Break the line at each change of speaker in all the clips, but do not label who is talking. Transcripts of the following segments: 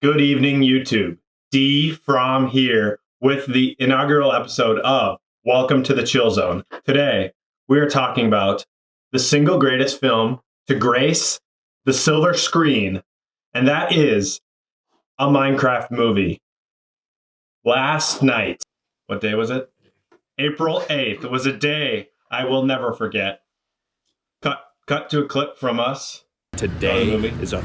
Good evening, YouTube. Dfromm here with the inaugural episode of Welcome to the Chill Zone. Today, we are talking about the single greatest film to grace the silver screen, and that is a Minecraft movie. Last night, what day was it? April 8th was a day I will never forget. Cut to a clip from us.
Today is a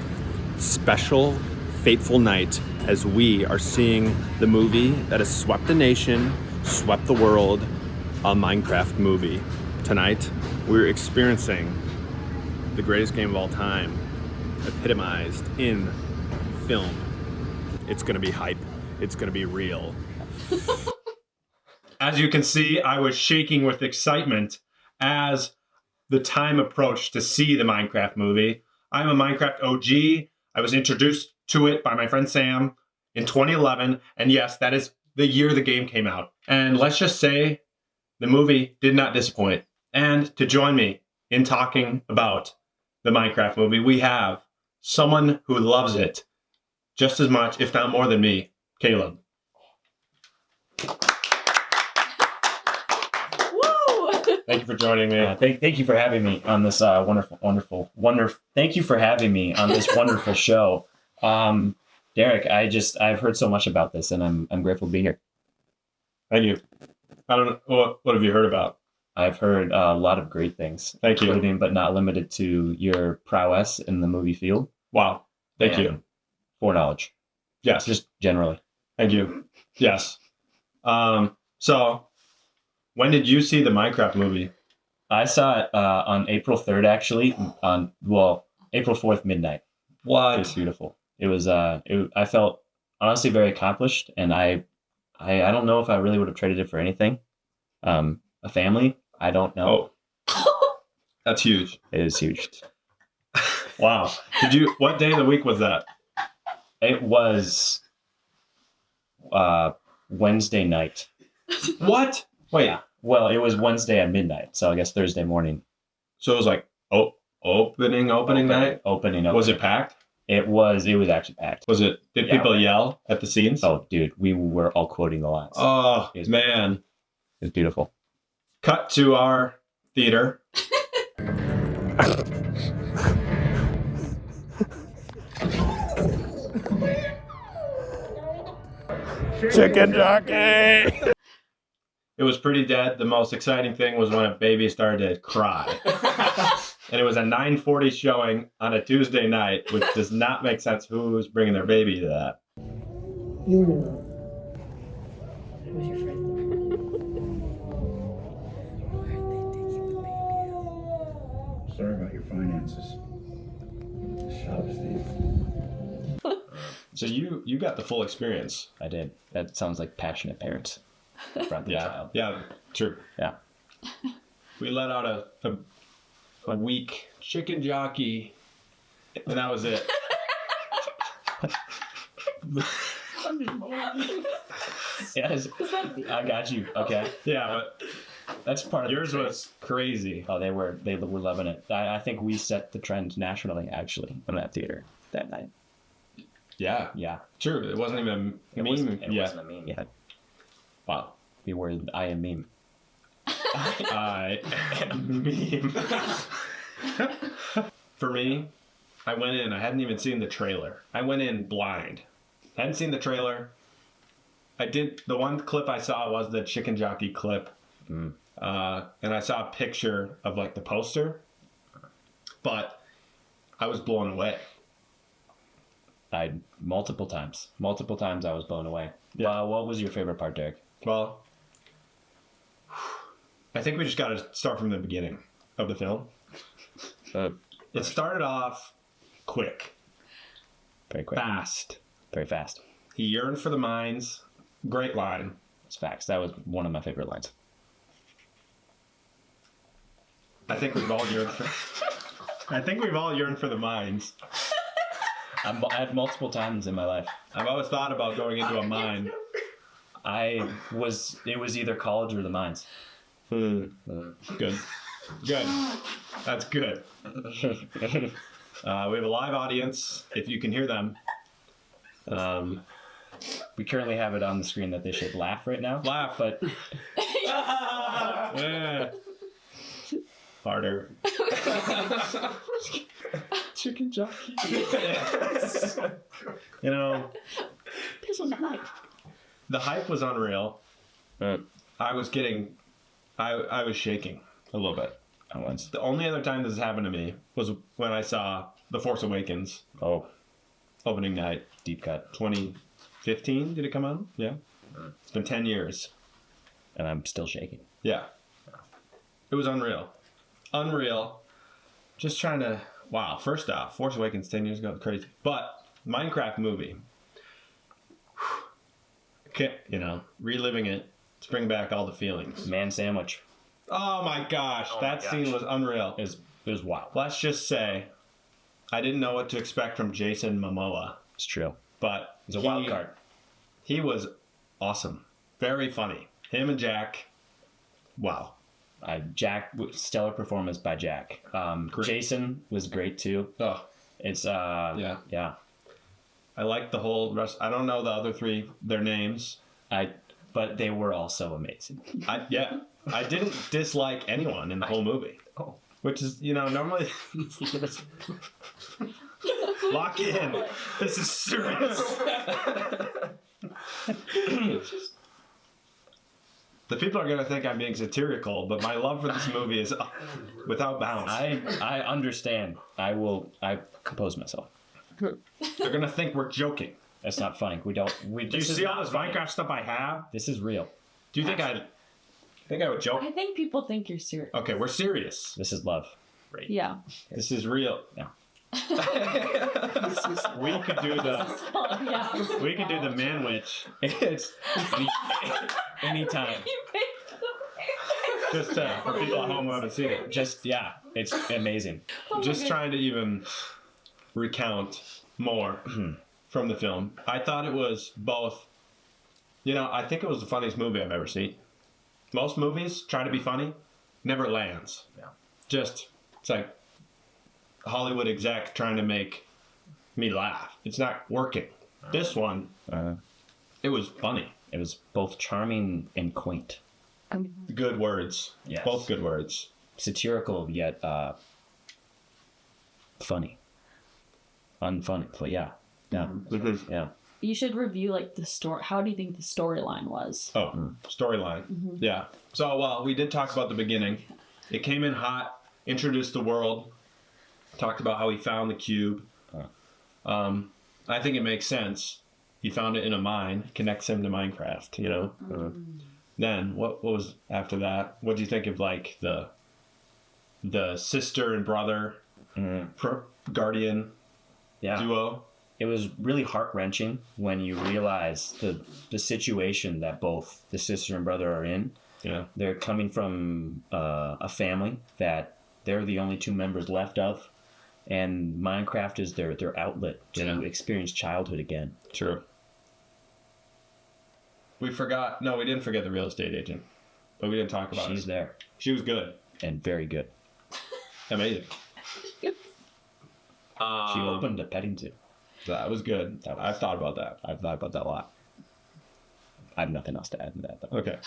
special, fateful night as we are seeing the movie that has swept the nation, swept the world, a Minecraft movie. Tonight, we're experiencing the greatest game of all time, epitomized in film. It's gonna be hype. It's gonna be real.
As you can see, I was shaking with excitement as the time approached to see the Minecraft movie. I'm a Minecraft OG. I was introduced to it by my friend Sam in 2011. And yes, that is the year the game came out. And let's just say the movie did not disappoint. And to join me in talking about the Minecraft movie, we have someone who loves it just as much, if not more than me, Caleb. Thank you for joining me.
Thank you for having me on this wonderful. Thank you for having me on this wonderful show, Derek. I've heard so much about this, and I'm grateful to be here.
Thank you. I don't know what have you heard about?
I've heard a lot of great things.
Thank you,
including but not limited to your prowess in the movie field.
Wow, thank you.
Foreknowledge.
Yes,
just generally.
Thank you. Yes. So. When did you see the Minecraft movie?
I saw it on April 3rd, actually. April 4th midnight.
What?
It was beautiful. It was. I felt honestly very accomplished, and I don't know if I really would have traded it for anything. A family. I don't know.
Oh. That's huge.
It is huge.
Wow. What day of the week was that?
It was Wednesday night.
What? Wait.
Yeah. Well, it was Wednesday at midnight, so I guess Thursday morning.
So it was like opening night?
Opening.
Was it packed?
It was actually packed.
Did people yell at the scenes?
Oh, dude, we were all quoting the lines.
Oh, man.
It was beautiful.
Cut to our theater.
Chicken jockey!
It was pretty dead. The most exciting thing was when a baby started to cry. And it was a 9:40 showing on a Tuesday night, which does not make sense. Who's bringing their baby to that?
You were not. It was your friend. Why are they taking the baby out?
Sorry about your finances. Shut up, Steve.
So you got the full experience.
I did. That sounds like passionate parents. Child.
Yeah, true.
Yeah.
We let out a weak chicken jockey, and that was it.
Yes, I got you. Okay.
Yeah, but
That's part of
yours was crazy.
Oh, they were loving it. I think we set the trend nationally, actually, in that theater that night.
Yeah,
Yeah.
true. It wasn't even a meme.
It wasn't a meme yet.
Wow.
We were I am meme.
I am meme. For me, I went in. I hadn't even seen the trailer. I went in blind. Hadn't seen the trailer. The one clip I saw was the chicken jockey clip. And I saw a picture of like the poster, but I was blown away.
Multiple times I was blown away.
Yeah.
What was your favorite part, Derek?
Well, I think we just got to start from the beginning of the film. It started off quick.
Very quick.
Fast.
Very fast.
He yearned for the mines. Great line.
It's facts. That was one of my favorite lines.
I think we've all yearned for the mines.
I had multiple times in my life.
I've always thought about going into a mine.
It was either college or the mines.
Good. That's good. We have a live audience, if you can hear them.
We currently have it on the screen that they should laugh right now.
Laugh.
But
Yeah. Harder.
Chicken jockey.
You know,
Piss on the hype.
the hype was unreal. I was shaking a little bit.
I was.
The only other time this has happened to me was when I saw The Force Awakens
Oh,
opening night,
deep cut.
2015. Did it come out? Yeah. It's been 10 years.
And I'm still shaking.
Yeah. It was unreal. Unreal. Just trying to. Wow. First off, Force Awakens 10 years ago. Crazy. But Minecraft movie. Okay, reliving it. Let's bring back all the feelings.
Man sandwich.
Oh my gosh. That scene was unreal.
It was wild.
Let's just say, I didn't know what to expect from Jason Momoa,
It's true.
but
It's a wild card.
He was awesome. Very funny. Him and Jack. Wow.
Jack, stellar performance by Jack. Jason was great too.
Oh,
It's
yeah.
yeah.
I like the whole rest. I don't know the other three, their names.
But they were all so amazing.
I didn't dislike anyone in the whole movie.
Oh.
Which is, normally. Lock in. This is serious. The people are going to think I'm being satirical, but my love for this movie is without bounds.
I understand. I compose myself.
They're going to think we're joking.
That's not funny. Do
Do you see all this Minecraft stuff I have?
This is real.
Do you think I would joke?
I think people think you're serious.
Okay, we're serious.
This is love.
Yeah.
This is real.
Yeah.
We could do the
Yeah.
we could do the man witch
It's anytime.
just for people at home who haven't seen it.
Just it's amazing.
Just trying to even recount more from the film. I thought it was both. I think it was the funniest movie I've ever seen. Most movies try to be funny, never lands.
Yeah.
It's like Hollywood exec trying to make me laugh. It's not working. This one, it was funny.
It was both charming and quaint.
Good words.
Yes.
Both good words.
Satirical yet funny. Unfunny. But yeah. Yeah.
You should review the story. How do you think the storyline was?
Oh, storyline. Yeah. So, we did talk about the beginning. It came in hot, introduced the world, talked about how he found the cube. I think it makes sense. He found it in a mine, connects him to Minecraft, Then, what was after that? What do you think of, the sister and brother guardian duo?
It was really heart-wrenching when you realize the situation that both the sister and brother are in.
Yeah.
They're coming from a family that they're the only two members left of, and Minecraft is their outlet to experience childhood again.
True. We didn't forget the real estate agent, but we didn't talk about
She's
it.
there
She was good.
and very good.
Amazing.
She opened a petting zoo.
That was good. I've thought about that.
I've thought about that a lot. I have nothing else to add to that, though.
Okay.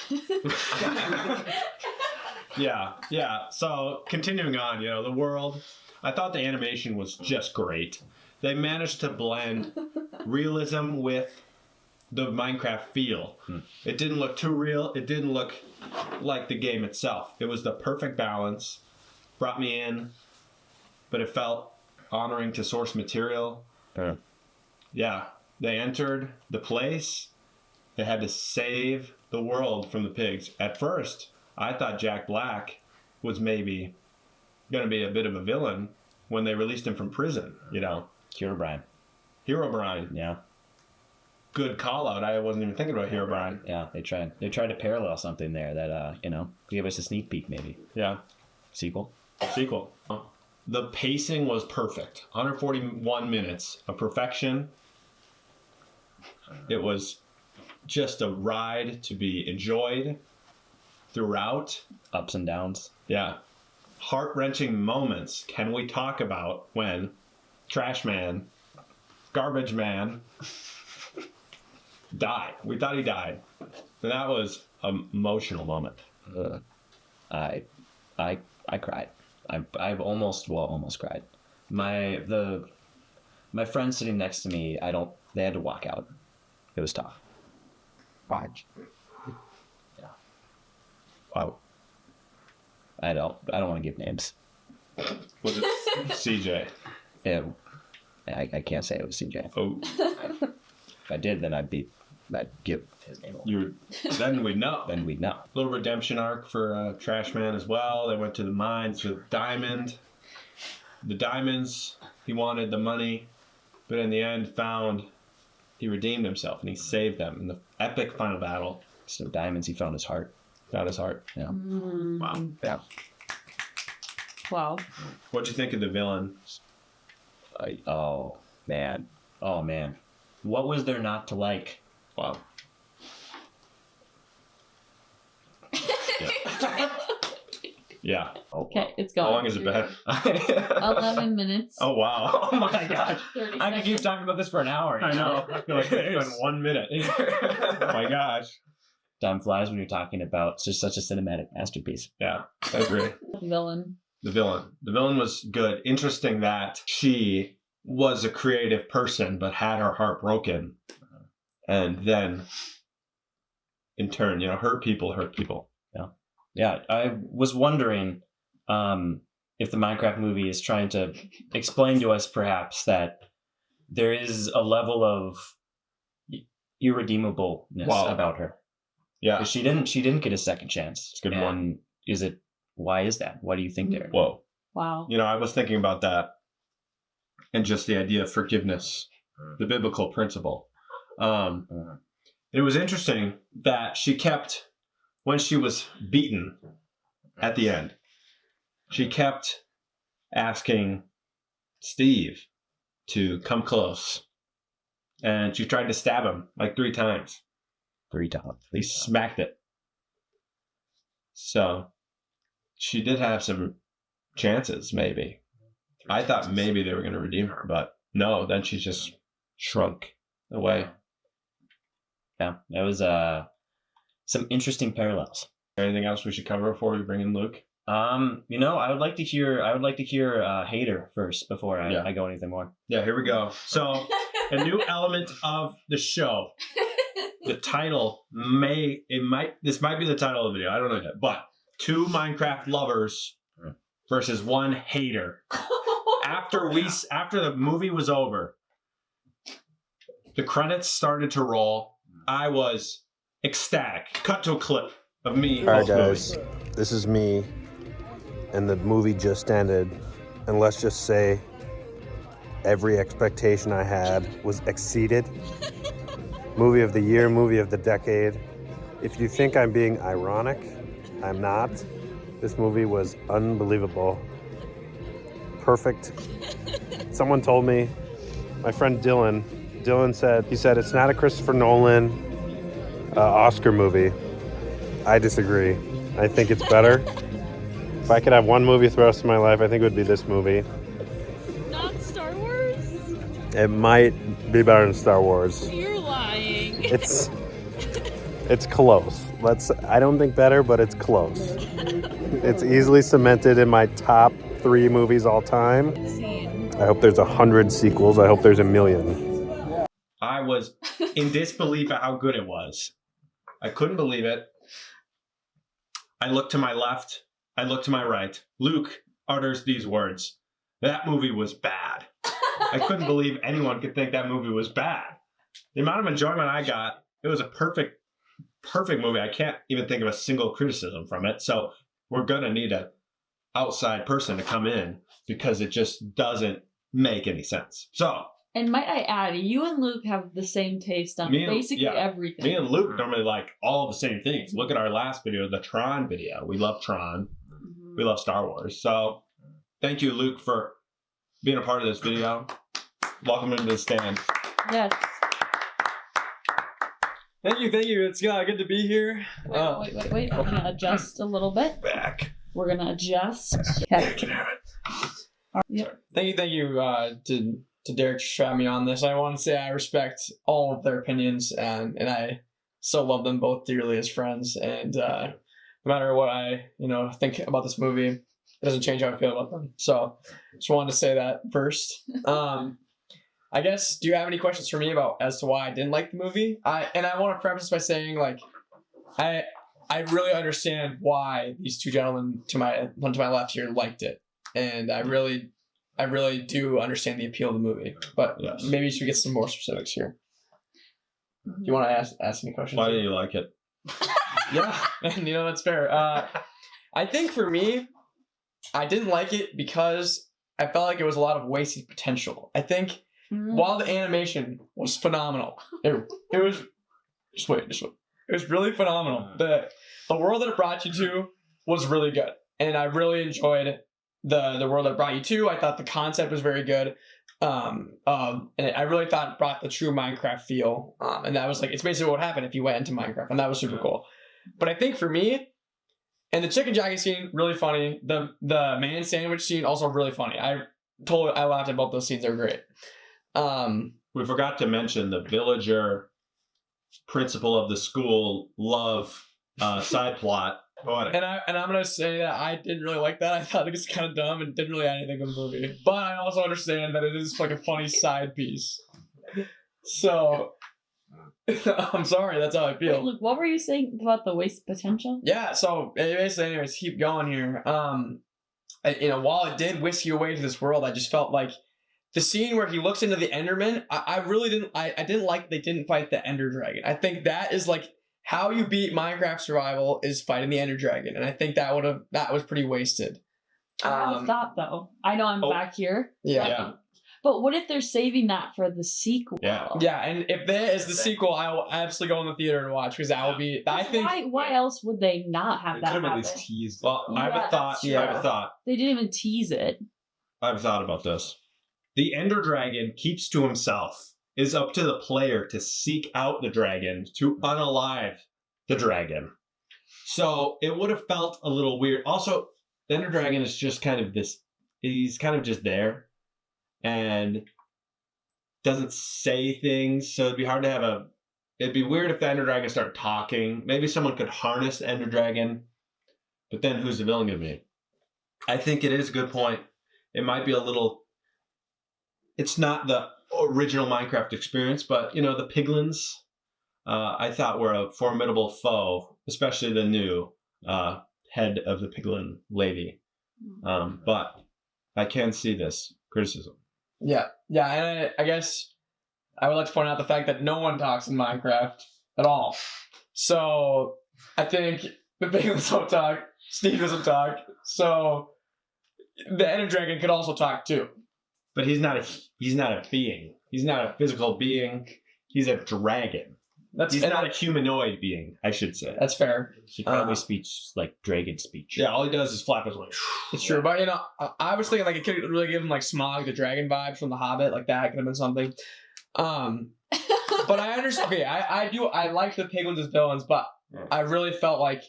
Yeah. So continuing on, the world. I thought the animation was just great. They managed to blend realism with the Minecraft feel. It didn't look too real. It didn't look like the game itself. It was the perfect balance. Brought me in, but it felt honoring to source material. Yeah. They entered the place. They had to save the world from the pigs. At first, I thought Jack Black was maybe going to be a bit of a villain when they released him from prison,
Herobrine.
Herobrine.
Yeah.
Good call out. I wasn't even thinking about Herobrine.
Yeah, they tried to parallel something there that, gave us a sneak peek maybe.
Yeah.
Sequel.
The pacing was perfect. 141 minutes of perfection. It was just a ride to be enjoyed throughout.
Ups and downs.
Yeah. Heart-wrenching moments. Can we talk about when Trash Man, Garbage Man, died. We thought he died. And that was an emotional moment.
I cried. I've almost cried. My friend sitting next to me, they had to walk out. It was tough.
Watch.
Yeah.
Wow.
I don't want to give names.
Was it CJ?
I can't say it was CJ.
Oh,
If I did, then I'd give his name away.
then we'd know.
Then we'd know.
Little redemption arc for Trash Man as well. They went to the mines with Diamond. The diamonds, he wanted the money, but in the end he redeemed himself and he saved them in the epic final battle.
So diamonds, he found his heart.
Found his heart.
Yeah.
Wow.
Yeah.
Wow.
What'd you think of the villain?
Oh man. What was there not to like?
Wow. Yeah.
Okay, it's going.
How long is it been?
11 minutes.
Oh, wow.
Oh my gosh.
30
I could keep
seconds.
talking about this for an hour.
I know. I feel like it's been 1 minute. Oh my gosh.
Time flies when you're talking about just such a cinematic masterpiece.
Yeah, I agree.
Villain.
The villain was good. Interesting that she was a creative person but had her heart broken, and then in turn, hurt people.
Yeah, I was wondering if the Minecraft movie is trying to explain to us perhaps that there is a level of irredeemableness about her.
Yeah.
'Cause she didn't get a second chance.
It's a good one.
Why is that? What do you think there?
Whoa.
Wow.
I was thinking about that and just the idea of forgiveness, the biblical principle. It was interesting that she kept, when she was beaten at the end, she kept asking Steve to come close. And she tried to stab him like 3 times.
3 times.
He smacked it. So she did have some chances, maybe. I thought maybe they were going to redeem her, but no, then she just shrunk away.
Yeah, that was some interesting parallels.
Anything else we should cover before we bring in Luke?
I would like to hear Hater first before I go anything more.
Yeah, here we go. So, a new element of the show. The title this might be the title of the video. I don't know yet, but 2 Minecraft lovers versus 1 hater. After the movie was over, the credits started to roll. I was ecstatic. Cut to a clip of me.
All right, guys, this is me, and the movie just ended, and let's just say every expectation I had was exceeded. Movie of the year, movie of the decade. If you think I'm being ironic, I'm not. This movie was unbelievable. Perfect. Someone told me, my friend Dylan said it's not a Christopher Nolan Oscar movie. I disagree. I think it's better. If I could have one movie for the rest of my life, I think it would be this movie.
Not Star Wars?
It might be better than Star Wars.
You're lying.
It's close. I don't think better, but it's close. It's easily cemented in my top 3 movies all time. I hope there's 100 sequels. I hope there's 1 million.
I was in disbelief at how good it was. I couldn't believe it. I looked to my left. I looked to my right. Luke utters these words. That movie was bad. I couldn't believe anyone could think that movie was bad. The amount of enjoyment I got, it was a perfect movie. I can't even think of a single criticism from it. So we're going to need an outside person to come in because it just doesn't make any sense. So.
And might I add, you and Luke have the same taste on basically everything.
Me and Luke normally like all the same things. Look at our last video, the Tron video. We love Tron. Mm-hmm. We love Star Wars. So thank you, Luke, for being a part of this video. Welcome into the stand.
Yes.
Thank you. It's good to be here.
Wait. I'm going to adjust a little bit.
Back.
We're going to adjust. Okay.
Can have it.
Yep.
Thank you to to Derek for having me on this. I want to say I respect all of their opinions, and I still love them both dearly as friends. And no matter what I think about this movie, it doesn't change how I feel about them. So just wanted to say that first. I guess, do you have any questions for me about as to why I didn't like the movie? I want to preface by saying, like, I really understand why these two gentlemen to my left here liked it, and I really do understand the appeal of the movie. But maybe you should get some more specifics here. Do you want to ask any questions?
Why do you like it?
Yeah, that's fair. I think for me, I didn't like it because I felt like it was a lot of wasted potential. I think while the animation was phenomenal, it was just wait. It was really phenomenal. The world that it brought you to was really good, and I really enjoyed the world that it brought you to. I thought the concept was very good, and I really thought it brought the true Minecraft feel. And that was like, it's basically what happened if you went into Minecraft, and that was super cool. But I think for me, and the chicken jockey scene, really funny. The man sandwich scene, also really funny. I laughed at both those scenes. They were great.
We forgot to mention the villager principal of the school love side plot.
And I'm gonna say that I didn't really like that. I thought it was kind of dumb and didn't really add anything to the movie. But I also understand that it is like a funny side piece. So I'm sorry, that's how I feel.
Wait, look, what were you saying about the waste potential?
Yeah. So basically, anyways, keep going here. While it did whisk you away to this world, I just felt like the scene where he looks into the Enderman, I really didn't. I didn't like they didn't fight the Ender Dragon. I think that is like how you beat Minecraft survival is fighting the Ender Dragon, and I think that was pretty wasted.
I have a thought though. I know I'm back here.
Yeah.
But what if they're saving that for the sequel?
Yeah.
Yeah, and if that is the sequel, I will absolutely go in the theater and watch because that will be. I think.
Why else would they not have that happen?
At least teased.
Well, I have a thought.
Yeah.
I have a thought.
They didn't even tease it.
I have a thought about this. The Ender Dragon keeps to himself. It's up to the player to seek out the dragon, to unalive the dragon. So it would have felt a little weird. Also, the Ender Dragon is just kind of this. He's kind of just there, and doesn't say things. So it'd be hard to have It'd be weird if the Ender Dragon started talking. Maybe someone could harness the Ender Dragon, but then who's the villain gonna be? I think it is a good point. It might be a little. It's not the original Minecraft experience, but the piglins, I thought were a formidable foe, especially the new head of the piglin lady. But I can see this criticism.
Yeah, and I guess I would like to point out the fact that no one talks in Minecraft at all. So I think the piglins don't talk, Steve doesn't talk, so the Ender Dragon could also talk too.
But he's not a being. He's not a physical being. He's a dragon. He's not a humanoid being, I should say.
That's fair.
He probably speaks like dragon speech.
Yeah, all he does is flap his wings.
It's true, but I was thinking like it could really give him like Smaug the dragon vibes from The Hobbit, like that could have been something. But I understand. Okay, I like the piglins as villains, but I really felt like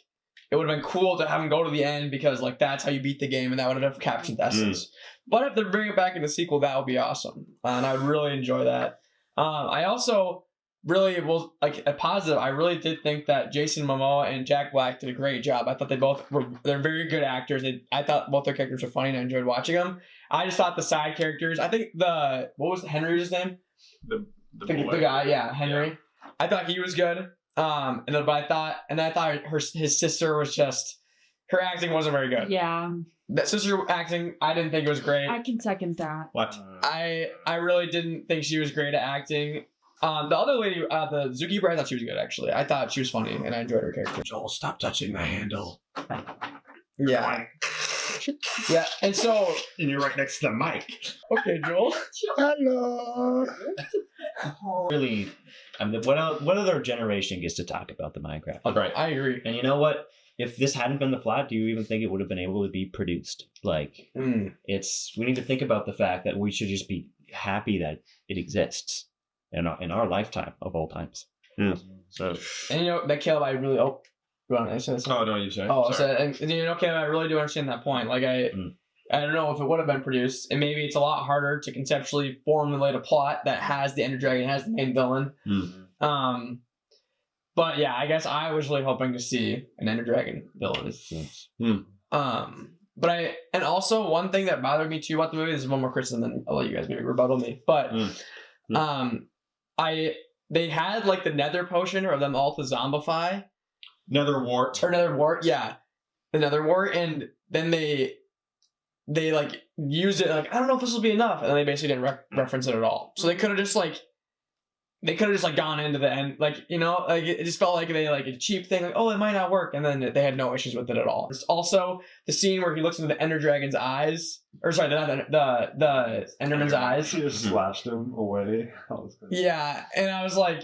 it would have been cool to have him go to the end because like that's how you beat the game, and that would have captured the essence. But if they bring it back in the sequel, that would be awesome, and I would really enjoy that. I also really was like a positive. I really did think that Jason Momoa and Jack Black did a great job. I thought they're very good actors. I thought both their characters were funny, and I enjoyed watching them. I just thought the side characters. I think what was Henry's name? The guy, yeah, Henry. Yeah. I thought he was good. But I thought his sister was just, her acting wasn't very good.
Yeah.
That sister acting, I didn't think it was great.
I can second that.
What?
I really didn't think she was great at acting. The other lady, the zookeeper, I thought she was good actually. I thought she was funny and I enjoyed her character.
Joel, stop touching the handle.
Yeah. Yeah, and
you're right next to the mic.
Okay, Joel.
Hello.
Really, I mean, what other generation gets to talk about the Minecraft?
Right.
I agree.
And you know what? If this hadn't been the plot, do you even think it would have been able to be produced? Like, we need to think about the fact that we should just be happy that it exists in our lifetime of all times.
Yeah.
So,
and that Caleb, I really you want to say something?
Oh no, you say.
Oh, so, and Caleb, I really do understand that point. Like I I don't know if it would have been produced, and maybe it's a lot harder to conceptually formulate a plot that has the Ender Dragon, has the main villain. But yeah, I guess I was really hoping to see an Ender Dragon villain. And also one thing that bothered me too about the movie, this is one more criticism, then I'll let you guys maybe rebuttal me. But they had like the Nether potion or them all to zombify.
Nether wart.
Or Nether wart, yeah. The Nether wart, and then they like used it like, I don't know if this will be enough, and then they basically didn't reference it at all. So they could have just gone into the end, like, you know, like it just felt like they like a cheap thing, like, oh, it might not work, and then they had no issues with it at all. It's also the scene where he looks into the Ender Dragon's eyes, or sorry, the Enderman's eyes.
He just slashed him away.
Yeah, and I was like,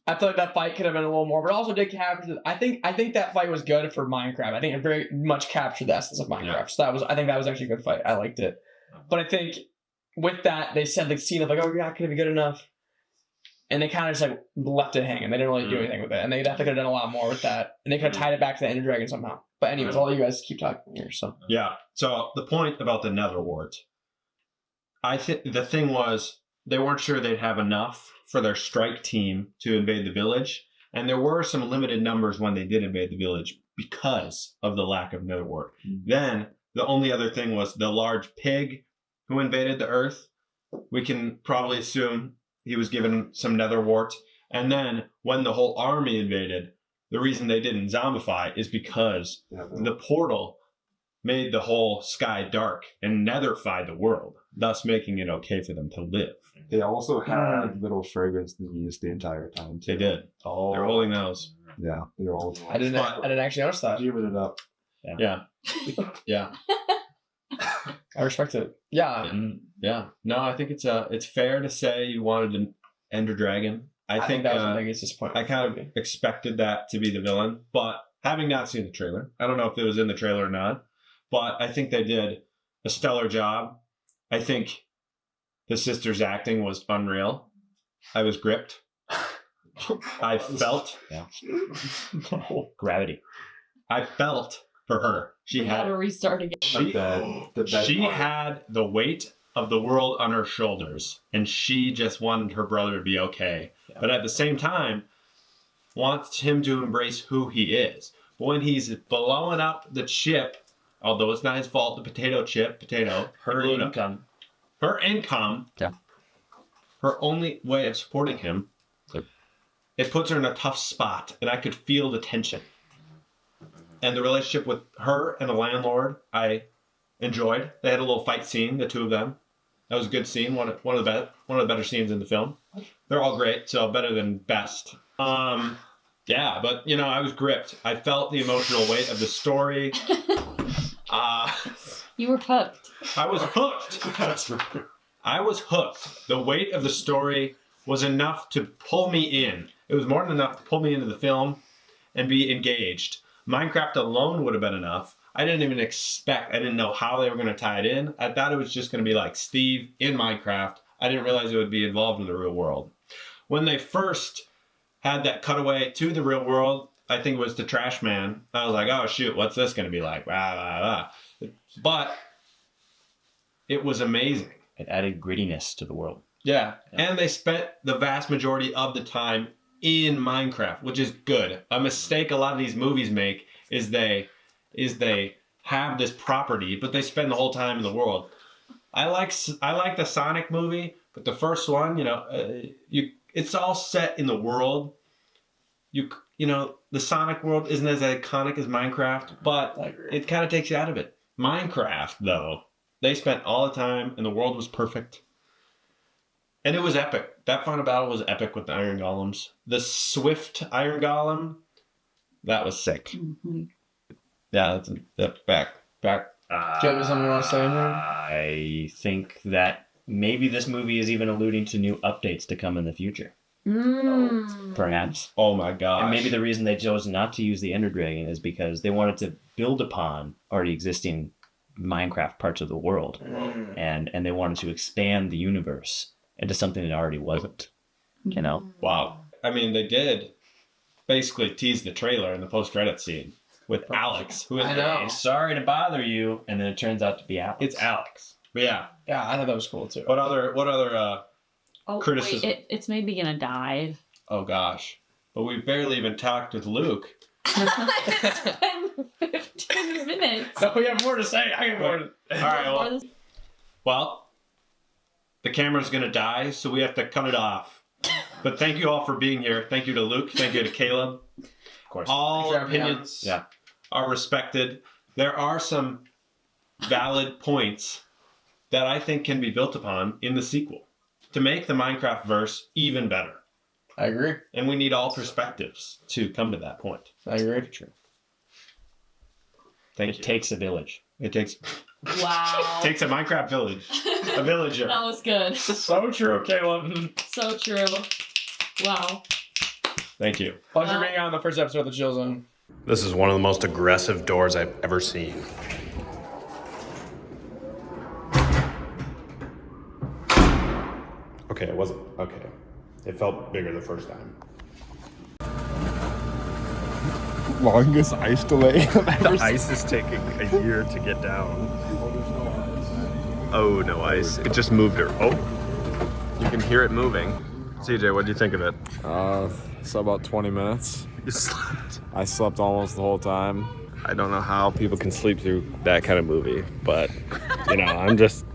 I feel like that fight could have been a little more, but also did capture. I think that fight was good for Minecraft. I think it very much captured the essence of Minecraft. Yeah. So I think that was actually a good fight. I liked it, but I think with that they said the scene of like, oh, you're not going to be good enough. And they kind of just like left it hanging. They didn't really do anything with it. And they definitely could have done a lot more with that. And they could have tied it back to the Ender Dragon somehow. But anyways, all you guys keep talking here. So
yeah. So the point about the Nether wart, I think the thing was they weren't sure they'd have enough for their strike team to invade the village. And there were some limited numbers when they did invade the village because of the lack of Nether wart. Then the only other thing was the large pig who invaded the earth. We can probably assume he was given some Nether wart. And then when the whole army invaded, the reason they didn't zombify is because the portal made the whole sky dark and netherfied the world, thus making it okay for them to live.
They also had little fragrance disease the entire time too.
They did.
Oh,
they're holding those.
Yeah, they're all.
I didn't actually notice that.
Giving it up.
Yeah. Yeah.
I respect it. Yeah.
Yeah. No, I think it's fair to say you wanted an Ender Dragon. I think
that was the biggest disappointment.
I kind of expected that to be the villain, but having not seen the trailer, I don't know if it was in the trailer or not, but I think they did a stellar job. I think the sister's acting was unreal. I was gripped. I felt.
Yeah. Gravity.
I felt for her. She had
to restart again.
She had the weight of the world on her shoulders, and she just wanted her brother to be okay. Yeah. But at the same time, wants him to embrace who he is. But when he's blowing up the chip, although it's not his fault, the potato chip, her income,
yeah,
her only way of supporting him, it puts her in a tough spot, and I could feel the tension. And the relationship with her and the landlord, I enjoyed. They had a little fight scene, the two of them. That was a good scene. One of the better scenes in the film. They're all great, so better than best. Yeah, but I was gripped. I felt the emotional weight of the story.
You were hooked.
I was hooked. I was hooked. The weight of the story was enough to pull me in. It was more than enough to pull me into the film and be engaged. Minecraft alone would have been enough. I didn't know how they were going to tie it in. I thought it was just going to be like Steve in Minecraft. I didn't realize it would be involved in the real world. When they first had that cutaway to the real world, I think it was the Trash Man. I was like, oh shoot, what's this going to be like? Blah, blah, blah. But it was amazing.
It added grittiness to the world.
Yeah. And they spent the vast majority of the time in Minecraft, which is good. A mistake a lot of these movies make is they have this property, but they spend the whole time in the world. I like the Sonic movie, but the first one, it's all set in the world. The Sonic world isn't as iconic as Minecraft, but it kind of takes you out of it. Minecraft, though, they spent all the time, and the world was perfect. And it was epic. That final battle was epic with the Iron Golems. The Swift Iron Golem, that was sick. Mm-hmm. Yeah, that's back.
Do you have something you want to say in there?
I think that maybe this movie is even alluding to new updates to come in the future. Perhaps.
Oh my gosh.
And maybe the reason they chose not to use the Ender Dragon is because they wanted to build upon already existing Minecraft parts of the world. And they wanted to expand the universe into something that already wasn't.
Wow. I mean, they did basically tease the trailer in the post-credit scene. with Alex, who is
I know.
Hey, sorry to bother you, and then it turns out to be Alex.
It's Alex. But yeah.
Yeah, I thought that was cool too.
What other
Oh,
criticism?
wait, it's maybe gonna die.
Oh gosh. But we've barely even talked with Luke.
It's been 15 minutes.
No, we have more to say. I got more to
All right. Well, the camera's gonna die, so we have to cut it off. But thank you all for being here. Thank you to Luke. Thank you to Caleb.
Of course.
All
Thanks for having me on.
opinions
Yeah.
are respected. There are some valid points that I think can be built upon in the sequel to make the Minecraft verse even better.
I agree.
And we need all perspectives to come to that point.
I agree.
True.
Thank
It
you.
takes a village.
It takes
Wow.
takes a Minecraft village, a villager.
That was good.
So true, Caleb.
So true. Wow.
Thank you.
Pleasure being on the first episode of the Chill Zone.
This is one of the most aggressive doors I've ever seen. Okay, it wasn't. Okay. It felt bigger the first time.
Longest ice delay I've ever
The ice is taking a year to get down. Oh, no ice. It just moved her. Oh, you can hear it moving. CJ, what do you think of it?
So about 20 minutes.
You slept.
I slept almost the whole time.
I don't know how people can sleep through that kind of movie, but, you know, I'm just